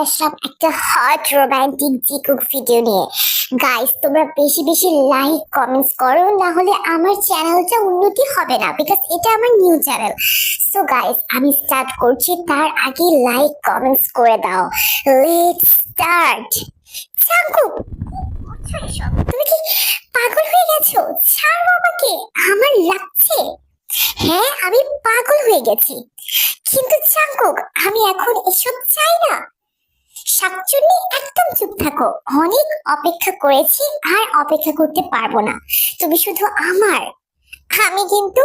আসলাম একটা hot romantic জিকুক video নিয়ে। Guys, তোমরা বেশি বেশি লাইক কমেন্টস করো, না হলে আমার চ্যানেলটা উন্নতি হবে না, বিকজ এটা আমার নিউ চ্যানেল। সো গাইস, আমি স্টার্ট করছি, তার আগে লাইক কমেন্টস করে দাও। Let's start. জাঙ্কুক, তুমি কি পাগল হয়ে গেছো? ছাড়ো আমাকে, আমার লাগছে। হ্যাঁ, আমি পাগল হয়ে গেছি, কিন্তু জাঙ্কুক আমি এখন এসব চাই না। শাকচুন্নি, একদম চুপ থাকো। অনেক অপেক্ষা করেছি, আর অপেক্ষা করতে পারবো না। তুমি শুধু আমার। আমি কিন্তু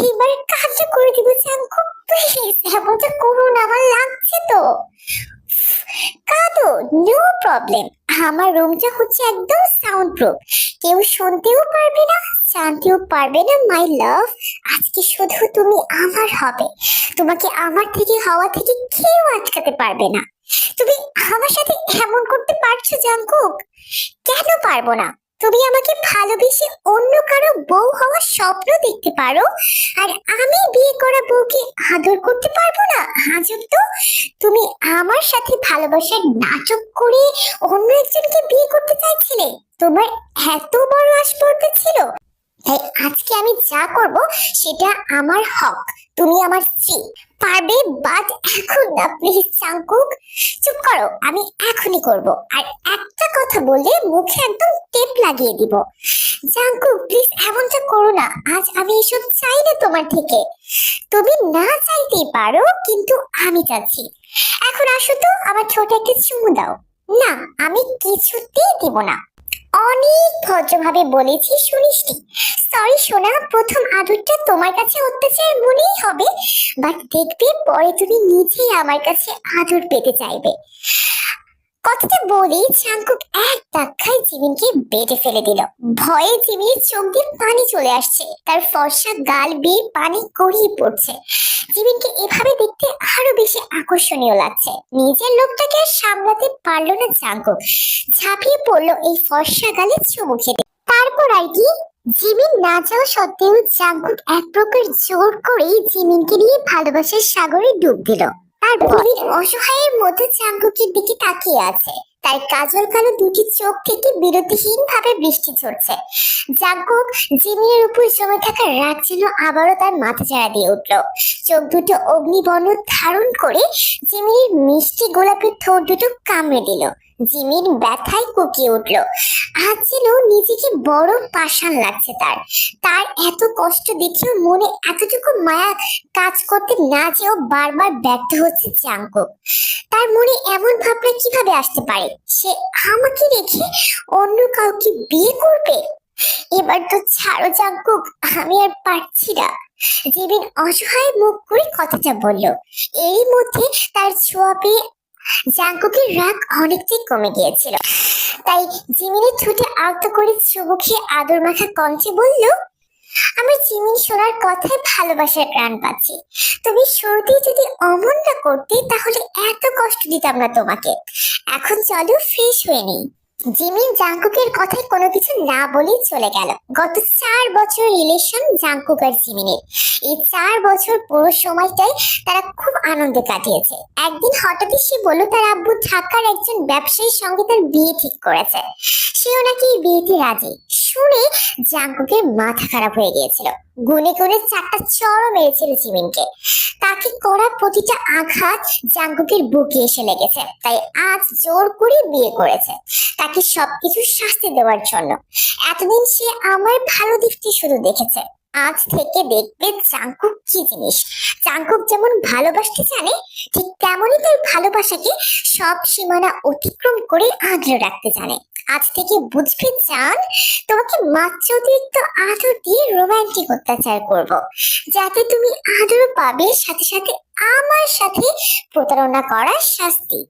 এবার কাজটা করে দিব জাঙ্কুক, প্লিজ এমনটা করো না, আমার লাগছে তো। কাঁদো, নো প্রবলেম। আমার রুমটা হচ্ছে একদম সাউন্ড প্রুফ, কেউ শুনতেও পারবে না, জানতেও পারবে না। মাই লাভ, আজকে শুধু তুমি আমার হবে। তোমাকে আমার থেকে হওয়া থেকে কেউ আটকাতে পারবে না। তুমি আমার সাথে এমন করতে পারছো জাঙ্কুক? কেন পারবো না? তুমি আমাকে ভালোবেসে অন্য কারো বউ হওয়ার স্বপ্ন দেখতে পারো, আর আমি বিয়ে করা বউকে আদর করতে পারবো না? আজব তো। তুমি আমার সাথে ভালোবাসার নাটক করে অন্য একজনকে বিয়ে করতে চাইছিলে। তোমার এত বড় আসপর্দা ছিল। তাই আজকে আমি যা করব সেটা আমার হক। তুমি আমার স্ত্রী, পারবে, বাট এখন না প্লিজ জাঙ্কুক। চুপ করো, আমি এখনই করব। আর একটা কথা বললে মুখে একদম টেপ লাগিয়ে দিব। জাঙ্কুক প্লিজ এমনটা করো না, আজ আমি এসব চাই না তোমার থেকে। তুমি না চাইতেই পারো, কিন্তু আমি চাচ্ছি। এখন আসো তো, আমার ছোট একটা চুমু দাও। না, আমি কিছুতেই দিব না। অনেক ভদ্রভাবে বলেছি, শুনিসনি? সরি সোনা, প্রথম আদরটা তোমার কাছে অত্যাচার মনেই হবে, বাট দেখবে পরে তুমি নিজেই আমার কাছে আদর পেতে চাইবে। কথাটা বলি জাঙ্কুক এক ধাক্কায় জিমিনকে বেডে ফেলে দিল। ভয়ে জিমিনের চোখ দিয়ে পানি চলে আসছে, তার ফর্সা গাল বেয়ে পানি গড়িয়ে পড়ছে। জিমিনকে এভাবে দেখতে আরো বেশি আকর্ষণীয় লাগছে। নিজের লোকটাকে আর সামলাতে পারলো না জাঙ্কুক, ঝাঁপিয়ে পড়লো এই ফর্সা গালে চুমু খেতে। তারপর আর কি, জিমিন না যাওয়া সত্ত্বেও জাঙ্কুক এক প্রকার জোর করে জিমিনকে নিয়ে ভালোবাসার সাগরে ডুব দিল। তারপর অসহায়ের মতো জাঙ্কুকের দিকে তাকিয়ে আছে, তার কাজল কালো দুটি চোখ থেকে বিরতিহীন ভাবে বৃষ্টি ঝরছে। জাঙ্কুক জিমিনের উপর জমে থাকা রাগ যেন আবারও তার মাথা চাড়া দিয়ে উঠলো। চোখ দুটো অগ্নিবর্ণ ধারণ করে জিমিনের মিষ্টি গোলাপি ঠোঁট দুটো কামড়ে দিল। জিমির ব্যথায় কুকিয়ে উঠলো। আজ যেন নিজেকে বড় পাষাণ লাগছে তার। তার এত কষ্ট দেখেও মনে এতটুকু মায়া কাজ করতে না চেয়েও বারবার ব্যর্থ হচ্ছে জাঙ্কুক। তার মনে এমন ভাবনা কিভাবে আসতে পারে সে আমাকে রেখে অন্য কাউকে বিয়ে করবে? এবার তো ছাড়ো জাঙ্কুক, আমি আর পারছি না। জিমিন অসহায় মুখ করে কথাটা বলল। এরই মধ্যে তার ছোঁয়া পেয়ে জাঙ্কুকের রাগ অনেকটাই কমে গিয়েছিল। তাই জিমিনের ঠোঁটে আলতো করে চুমু খেয়ে আদর মাখা কণ্ঠে বলল, আমার জিমিন শোনার কথায় ভালোবাসার প্রাণ পাচ্ছি। তুমি শুরুতেই যদি অমন না করতে তাহলে এত কষ্ট দিতাম না তোমাকে। এখন চলো ফ্রেশ হয়ে নেই। জিমিন জাঙ্কুকের কথায় কোনো কিছু না বলেই চলে গেল। গত 4 বছর রিলেশন জাঙ্কুক আর জিমিনের। এই 4 বছর পুরো সময়টাই তারা খুব আনন্দে কাটিয়েছে। একদিন হঠাৎই সে বলল তার আব্বু ঢাকার একজন ব্যবসায়ীর সঙ্গে তার বিয়ে ঠিক করেছে। সেও নাকি এই বিয়েতে রাজি। শুনে জাঙ্কুকের মাথা খারাপ হয়ে গিয়েছিল। গুনে গুনে 4টা চড়ও মেরেছিল জিমিনকে। তাকে করা প্রতিটা আঘাত জাঙ্কুকের বুকে এসে লেগেছে। তাই আজ জোর করে বিয়ে করেছে, তাকে সবকিছু শাস্তি দেওয়ার জন্য। এতদিন সে আমার ভালো দিকটি শুধু দেখেছে, আজ থেকে দেখবে জাঙ্কুক কি জিনিস। জাঙ্কুক যেমন ভালোবাসতে জানে, ঠিক তেমনই তার ভালোবাসাকে সব সীমানা অতিক্রম করে আগলে রাখতে জানে। আজ থেকে বুঝবে জান, তোমাকে মাত্র অতিরিক্ত আদর দিয়ে রোমান্টিক অত্যাচার করব, যাতে তুমি আদর পাবে, সাথে সাথে আমার সাথে প্রতারণা করার শাস্তি।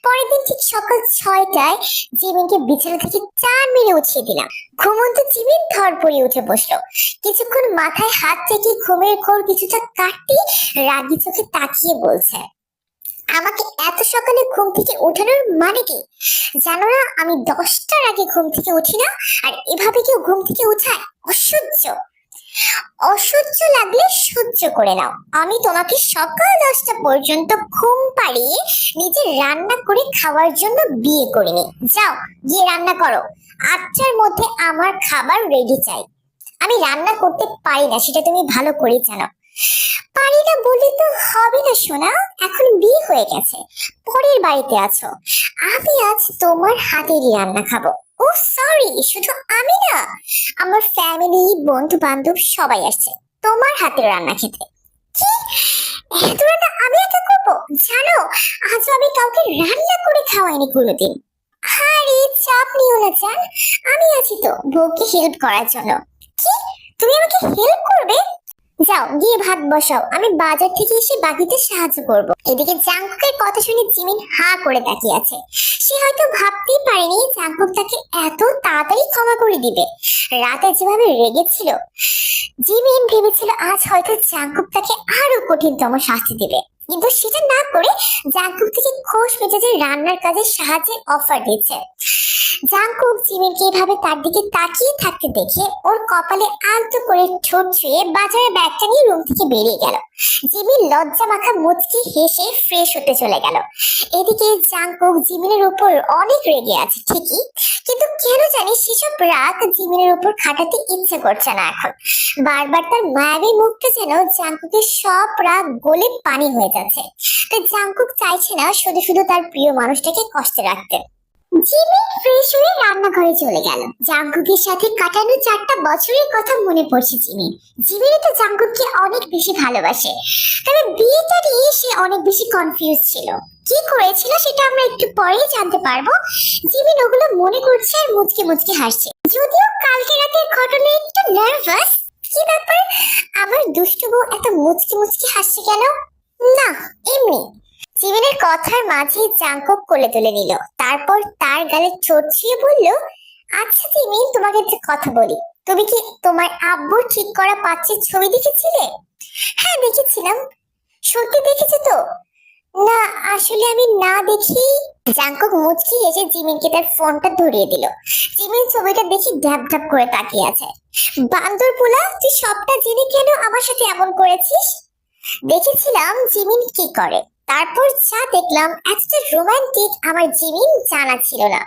পরের দিন ঠিক সকাল 6টায় জিমিনকে বিছানা থেকে টান মেরে উঠিয়ে দিলাম। ঘুমন্ত জিমিন ধরপড়ে উঠে বসলো। কিছুক্ষণ মাথায় হাত থেকে ঘুমের ঘোর কিছুটা কাটতে রাগী চোখে তাকিয়ে বলছে, আমাকে এত সকালে ঘুম থেকে ওঠানোর মানে কি? জানো না আমি 10টার আগে ঘুম থেকে উঠি না, আর এভাবে কেউ ঘুম থেকে উঠায়? অসহ্য। অসহ্য লাগলে সহ্য করে নাও। আমি তোমাকে সকাল 10টা পর্যন্ত ঘুম পাড়িয়ে নিজে রান্না করে খাওয়ার জন্য বিয়ে করিনি। যাও গিয়ে রান্না করো। 8টার মধ্যে আমার খাবার রেডি চাই। আমি রান্না করতে পারি না, সেটা তুমি ভালো করে জানো। পারি না বলে তো হবে না সোনা, এখন বিয়ে হয়ে গেছে, পরের বাড়িতে আছো। আমি আজ তোমার হাতেরই রান্না খাবো। ও সরি, শুধু আমি না, আমার ফ্যামিলি, বন্ধু বান্ধব সবাই আসছে তোমার হাতের রান্না খেতে। কি, এত রান্না আমি একা করবো? জানো, আজ আমি কাউকে রান্না করে খাওয়াইনি কোনোদিন। আরে চাপ নিও না জান, আমি আছি তো বউকে হেল্প করার জন্য। কি, তুমি আমাকে হেল্প করবে? যাও গিয়ে ভাত বসাও, আমি বাজার থেকে এসে বাকিতে সাহায্য করব। এদিকে জাঙ্কুকের কথা শুনে জিমিন হা করে তাকিয়ে আছে। সে হয়তো ভাবতেই পারেনি জাঙ্কুক তাকে এত তাড়াতাড়ি ক্ষমা করে দিবে। রাতে যেভাবে রেগেছিল, জিমিন ভেবেছিল আজ হয়তো জাঙ্কুক তাকে আরো কঠিনতম শাস্তি দিবে, কিন্তু সেটা না করে জাঙ্কুক থেকে খোশ মেজাজে রান্নার কাজে সাহায্যের অফার দিচ্ছে। জাঙ্কুক জিমিনকে এভাবে তার দিকে তাকিয়ে থাকতে দেখে ওর কপালে আলতো করে ঠোঁট ছুঁয়ে বাজারে ব্যাগটা নিয়ে রুম থেকে বেরিয়ে গেল। জিমিন লজ্জা মাখা মুচকি হেসে ফ্রেশ হতে চলে গেল। এদিকে জাঙ্কুক জিমিনের উপর অনেক রেগে আছে ঠিকই, কিন্তু কেন জানি সেসব রাগ জিমিনের উপর খাটাতে ইচ্ছে করছে না এখন। বারবার তার মায়াবী মুখটা যেন জাঙ্কুকের সব রাগ গলে পানি হয়ে যাচ্ছে। তাই জাঙ্কুক চাইছে না শুধু শুধু তার প্রিয় মানুষটাকে কষ্টে রাখতে। জিমিন ফ্রেশ হয়ে রান্নাঘরে চলে গেল। জাঙ্কুকের সাথে কাটানো 4টা বছরের কথা মনে পড়ছে জিমিন তো জাঙ্কুককে অনেক বেশি ভালোবাসে, তবে বিয়েটা নিয়ে সে অনেক বেশি কনফিউজ ছিল। কি করেছিল সেটা আমরা একটু পরেই জানতে পারবো। জিমিন ওগুলো মনে করছে আর মুচকে মুচকে হাসছে, যদিও কালকে রাতের ঘটনায় একটু নার্ভাস। কি ব্যাপার, আমার দুষ্টু বউ এত মুচকি মুচকি হাসছে কেন? না, এমনি। জিমিনের কথার মাঝে জাঙ্কুক কোলে তুলে নিল, তারপর তার গালে ঠোঁট ছুঁয়ে বলল, আচ্ছা জিমিন, তোমাকে একটা কথা বলি। তুমি কি তোমার আব্বুর ঠিক করা পাত্রের ছবি দেখেছিলে? হ্যাঁ দেখেছিলাম। সত্যি দেখেছো তো? না আসলে আমি না দেখি। জাঙ্কুক মুচকি হেসে জিমিনকে তার ফোনটা ধরিয়ে দিল। জিমিন ছবিটা দেখে ঢ্যাপ ঢ্যাপ করে তাকিয়ে আছে। বান্দর পোলা, তুই সবটা জেনে কেন আমার সাথে এমন করেছিস? দেখেছিলাম জিমিন কি করে, তারপর যা দেখলাম এতটা রোমান্টিক আমার জিমিন জানা ছিল না।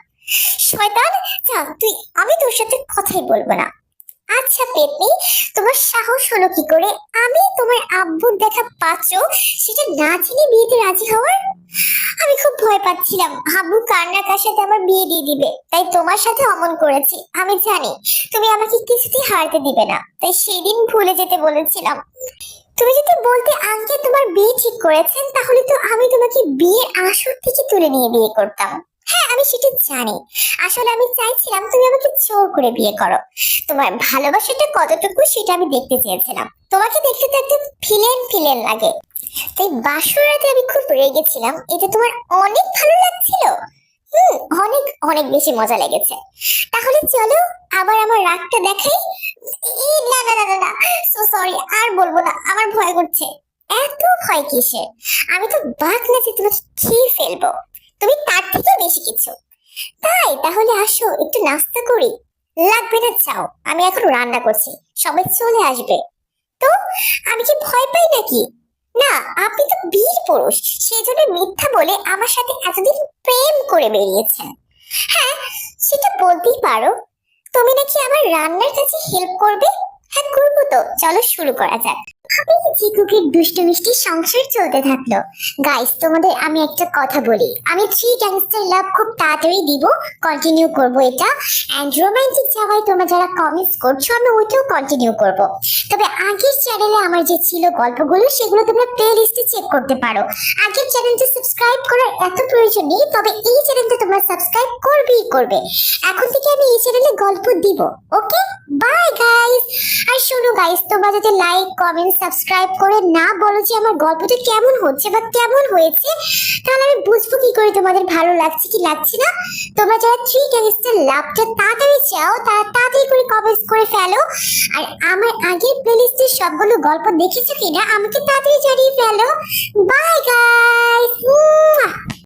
শয়তান, যা তুই, আমি তোর সাথে কথাই বলবো না। আচ্ছা পেতনি, তোমার সাহস হলো কি করে আমি তোমার আব্বুর দেখা পাত্র সেটা না জেনে বিয়েতে রাজি হওয়ার? আমি খুব ভয় পাচ্ছিলাম আব্বু কার সাথে আমার বিয়ে দিয়ে দিবে, তাই তোমার সাথে অমন করেছি। আমি জানি তুমি আমাকে কিছুতেই হারতে দিবে না, তাই সেদিন ভুলে যেতে বলেছিলাম। তুমি যদি বলতে আঙ্কেল তোমার বিয়ে ঠিক করেছেন, তাহলে তো আমি তোমাকে বিয়ের আসর থেকে তুলে নিয়ে বিয়ে করতাম। হ্যাঁ আমি সেটা জানি, আসলে আমি চাইছিলাম তুমি আমাকে জোর করে বিয়ে করো। তোমার ভালোবাসাটা কতটুকু সেটা আমি দেখতে চেয়েছিলাম। তোমাকে দেখতে তো একদম ফিলেন ফিলেন লাগে, তাই বাসর রাতে আমি খুব রেগেছিলাম। এটা তোমার অনেক ভালো লাগছিল? অনেক অনেক বেশি মজা লেগেছে। তাহলে চলো আবার আমার রাগটা দেখাই। না না না না না, সো সরি, আর বলবো না, আমার ভয় করছে। এত ভয় কিসের? আমি তো বাঘ নাচে তোমাকে খেয়ে ফেলবো, তুমি তার থেকে বেশি কিছু। তাই তাহলে আসো একটু নাস্তা করি। লাগবে না, চাও, আমি এখন রান্না করছি, সবাই চলে আসবে। তো আমি কি ভয় পাই নাকি? না, আপনি তো বীর পুরুষ, সেই জন্য মিথ্যা বলে আমার সাথে এতদিন প্রেম করে বেরিয়েছেন। হ্যাঁ সেটা বলতেই পারো। তুমি নাকি আমার রান্নার কাছে হেল্প করবে? হ্যাঁ করবো তো, চলো শুরু করা যাক। জিকুকের দুষ্টু মিষ্টি সংসার চলতে থাকলো। গাইস তোমাদের আমি একটা কথা বলি, আমি 3 গ্যাংস্টার লাভ খুব তাড়াতাড়ি দিব, কন্টিনিউ করব এটা। এন্ড রোমান্টিক যাওয়ায় তোমরা যারা কমেন্টস করছো আমি ওইটাও কন্টিনিউ করব। তবে আগের চ্যানেলে আমার যে ছিল গল্পগুলো সেগুলো তোমরা প্লে লিস্টে চেক করতে পারো। আগের চ্যানেলটা সাবস্ক্রাইব করার এত প্রয়োজন নেই, তবে এই চ্যানেলটা তোমরা সাবস্ক্রাইব করবেই করবে। এখন থেকে আমি এই চ্যানেলে গল্প দিব। Okay bye guys. আর শোনো গাইস, তোমরা যদি লাইক কমেন্ট সাবস্ক্রাইব করে না বলো যে আমার গল্পটা কেমন হচ্ছে বা কেমন হয়েছে, তাহলে আমি বুঝবো কি করে তোমাদের ভালো লাগছে কি লাগছে না। তোমরা যারা 3 গ্যাংস্টার লাভটা তাড়াতাড়ি চাও তারা তাড়াতাড়ি করে কমেন্টস করে ফেলো। আর আমার আগের প্লেলিস্টের সবগুলো গল্প দেখেছো কিনা আমাকে তাড়াতাড়ি জানিয়ে ফেলো। বাই।